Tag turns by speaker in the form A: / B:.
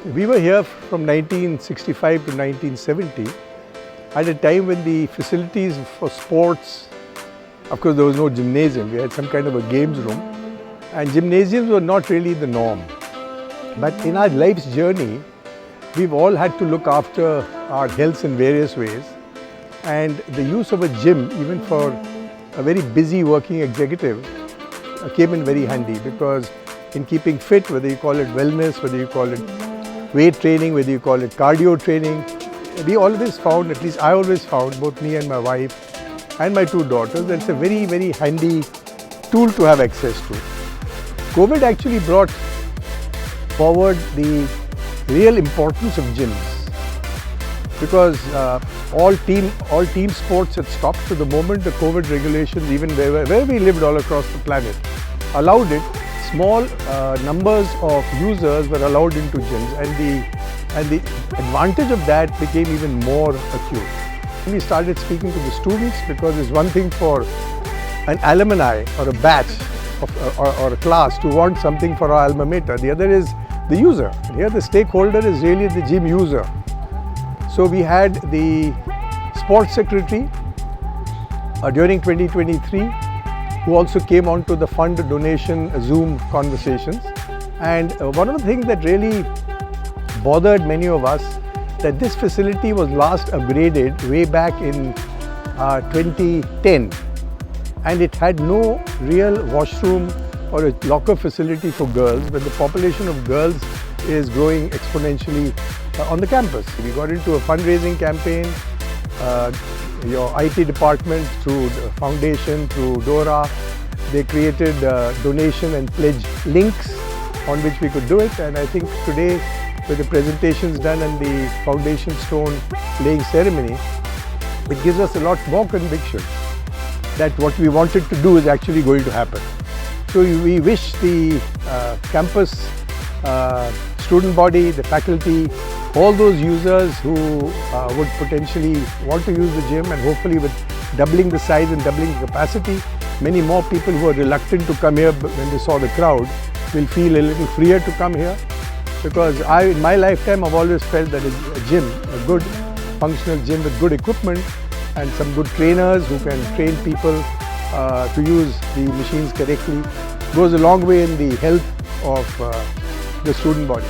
A: We were here from 1965 to 1970 at a time when the facilities for sports, of course there was no gymnasium, we had some kind of a games room, and gymnasiums were not really the norm. But in our life's journey, we've all had to look after our health in various ways, and the use of a gym, even for a very busy working executive, came in very handy, because in keeping fit, whether you call it wellness, whether you call it weight training, whether you call it cardio training, we always found, at least I always found, both me and my wife and my two daughters, that it's a very, very handy tool to have access to. COVID actually brought forward the real importance of gyms, because all team sports had stopped. To the moment the COVID regulations, even where we lived all across the planet, allowed it, small numbers of users were allowed into gyms, and the advantage of that became even more acute. We started speaking to the students, because it's one thing for an alumni or a batch or a class to want something for our alma mater. The other is the user. And here the stakeholder is really the gym user. So we had the sports secretary during 2023, who also came onto the fund donation Zoom conversations. And one of the things that really bothered many of us, that this facility was last upgraded way back in 2010, and it had no real washroom or a locker facility for girls, when the population of girls is growing exponentially on the campus. We got into a fundraising campaign, your IT department through the foundation, through DORA, they created donation and pledge links on which we could do it. And I think today, with the presentations done and the foundation stone laying ceremony, it gives us a lot more conviction that what we wanted to do is actually going to happen. So we wish the campus student body, the faculty, all those users who would potentially want to use the gym, and hopefully with doubling the size and doubling the capacity, many more people who are reluctant to come here when they saw the crowd will feel a little freer to come here. Because in my lifetime, I've always felt that a gym, a good functional gym with good equipment and some good trainers who can train people to use the machines correctly, goes a long way in the health of the student body.